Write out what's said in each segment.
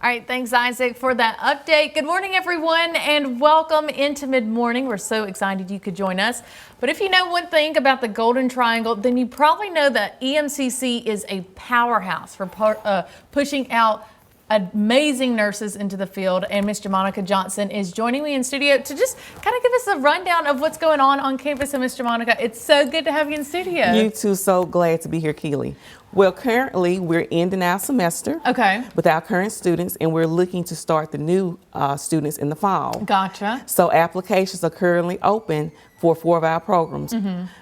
All right, thanks, Isaac, for that update. Good morning, everyone, and welcome into Mid-Morning. We're so excited you could join us. But if you know one thing about the Golden Triangle, then you probably know that EMCC is a powerhouse for pushing out amazing nurses into the field, and Miss Jamonica Johnson is joining me in studio to just kind of give us a rundown of what's going on campus. And Miss Jamonica, it's so good to have you in studio. You too, so glad to be here, Kealy. Well, currently we're ending our semester with our current students, and we're looking to start the new students in the fall. Gotcha. So applications are currently open for 4 of our programs.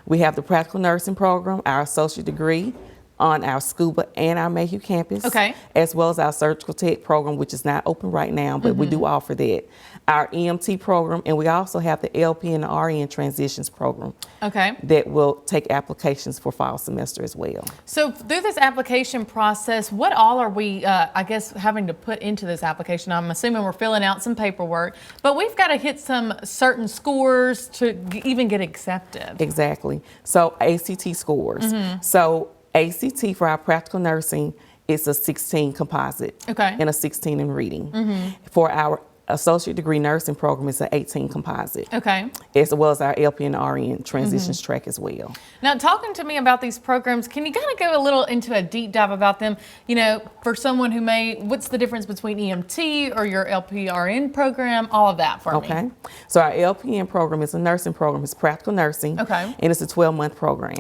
We have the practical nursing program, our associate degree on our Scuba and our Mayhew campus, as well as our surgical tech program, which is not open right now, but we do offer that. Our EMT program, and we also have the LP and the RN transitions program that will take applications for fall semester as well. So through this application process, what all are we, I guess, having to put into this application? I'm assuming we're filling out some paperwork, but we've got to hit some certain scores to even get accepted. Exactly. So ACT scores. So ACT for our practical nursing is a 16 composite and a 16 in reading. For our associate degree nursing program, it's an 18 composite. As well as our LP and RN transitions track as well. Now, talking to me about these programs, can you kind of go a little into a deep dive about them? You know, for someone who what's the difference between EMT or your LPRN program, all of that for me. So our LPN program is a nursing program. It's practical nursing. And it's a 12-month program.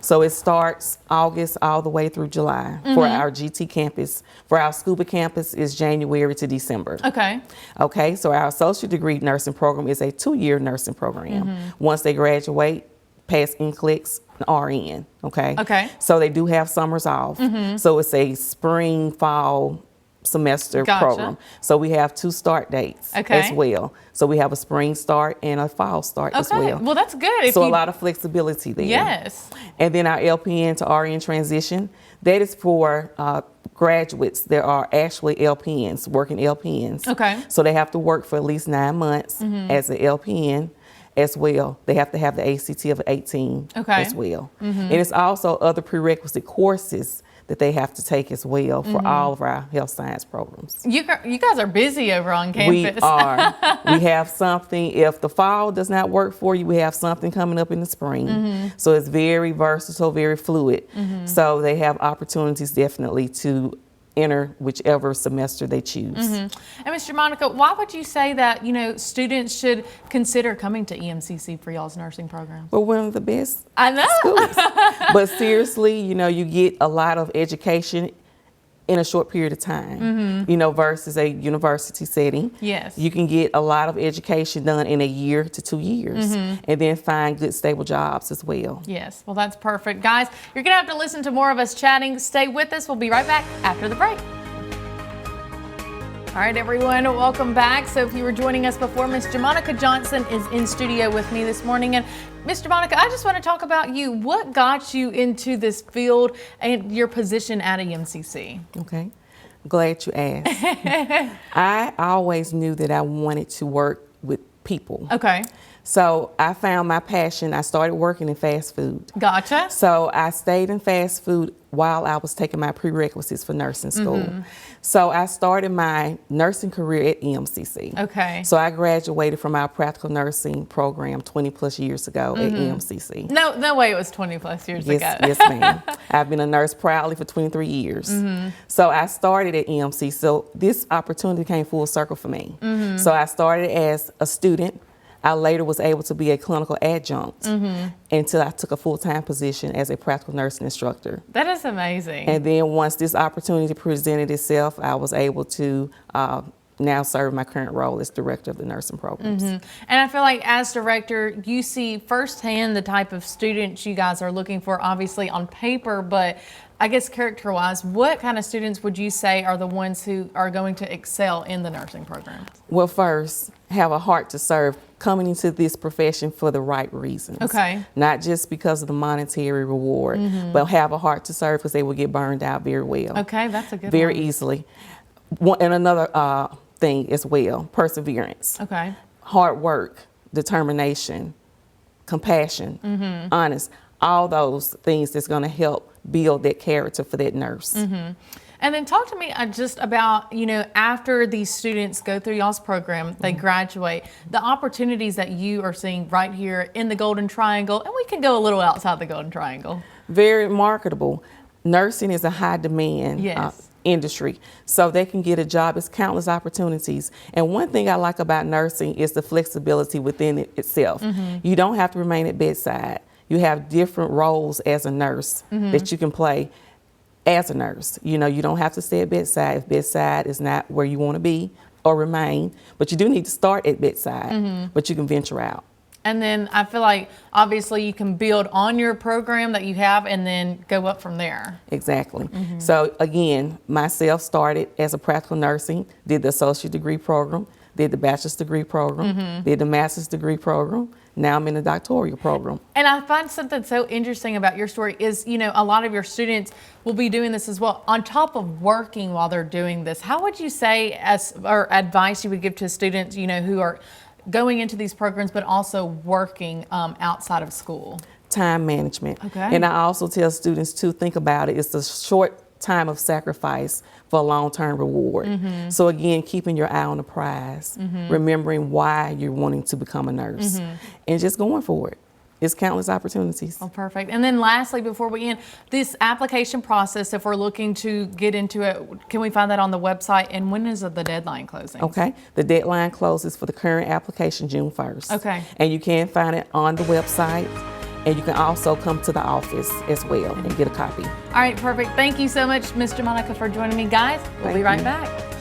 So it starts August all the way through July for our GT campus. For our Scuba campus, is January to December. So our associate degree nursing program is a 2-year nursing program. Once they graduate, pass NCLEX, RN. So they do have summers off. So it's a spring, fall semester program. So we have 2 start dates as well. So we have a spring start and a fall start as well. Well, that's good. So a lot of flexibility there. And then our LPN to RN transition, that is for graduates. There are actually LPNs, working LPNs. So they have to work for at least 9 months as an LPN as well. They have to have the ACT of 18 as well. And it's also other prerequisite courses that they have to take as well for all of our health science programs. You guys are busy over on campus. We are. We have something, if the fall does not work for you, we have something coming up in the spring. So it's very versatile, very fluid. So they have opportunities definitely to enter whichever semester they choose. And Ms. Jamonica, why would you say that, you know, students should consider coming to EMCC for y'all's nursing program? We're one of the best schools. But seriously, you know, you get a lot of education in a short period of time, you know, versus a university setting. You can get a lot of education done in a year to 2 years and then find good, stable jobs as well. Well, that's perfect. Guys, you're going to have to listen to more of us chatting. Stay with us. We'll be right back after the break. All right, everyone, welcome back. So if you were joining us before, Miss Jamonica Johnson is in studio with me this morning. And Miss Jamonica, I just want to talk about you. What got you into this field and your position at EMCC? Glad you asked. I always knew that I wanted to work with people. So I found my passion. I started working in fast food. So I stayed in fast food while I was taking my prerequisites for nursing school. So I started my nursing career at EMCC. So I graduated from our practical nursing program 20 plus years ago at EMCC. No way it was 20 plus years ago. Yes, ma'am. I've been a nurse proudly for 23 years. So I started at EMC. So this opportunity came full circle for me. So I started as a student. I later was able to be a clinical adjunct until I took a full-time position as a practical nursing instructor. That is amazing. And then once this opportunity presented itself, I was able to now serve my current role as director of the nursing programs. And I feel like as director, you see firsthand the type of students you guys are looking for, obviously on paper, but I guess character-wise, what kind of students would you say are the ones who are going to excel in the nursing program? Well, first, have a heart to serve, coming into this profession for the right reasons. Not just because of the monetary reward, but have a heart to serve because they will get burned out very well. That's a good one. Very easily. And another thing as well, perseverance. Hard work, determination, compassion, honest, all those things that's going to help build that character for that nurse. And then talk to me just about, after these students go through y'all's program, they graduate, the opportunities that you are seeing right here in the Golden Triangle, and we can go a little outside the Golden Triangle. Very marketable. Nursing is a high demand industry, so they can get a job. It's countless opportunities. And one thing I like about nursing is the flexibility within it itself. You don't have to remain at bedside. You have different roles as a nurse that you can play as a nurse. You don't have to stay at bedside if bedside is not where you want to be or remain, but you do need to start at bedside, but you can venture out. And then I feel like obviously you can build on your program that you have and then go up from there. Exactly. So again, myself started as a practical nursing, did the associate degree program, did the bachelor's degree program, did the master's degree program. Now I'm in the doctoral program. And I find something so interesting about your story is, a lot of your students will be doing this as well. On top of working while they're doing this, how would you say or advice you would give to students, who are going into these programs but also working outside of school? Time management. Okay. And I also tell students to think about it. It's a short time of sacrifice for a long-term reward. So again, keeping your eye on the prize, remembering why you're wanting to become a nurse, and just going for it. It's countless opportunities. Oh, perfect. And then lastly, before we end, this application process, if we're looking to get into it, can we find that on the website? And when is the deadline closing? Okay. The deadline closes for the current application June 1st. Okay. And you can find it on the website. And you can also come to the office as well and get a copy. All right, perfect. Thank you so much, Ms. Jamonica, for joining me, guys. We'll be right back.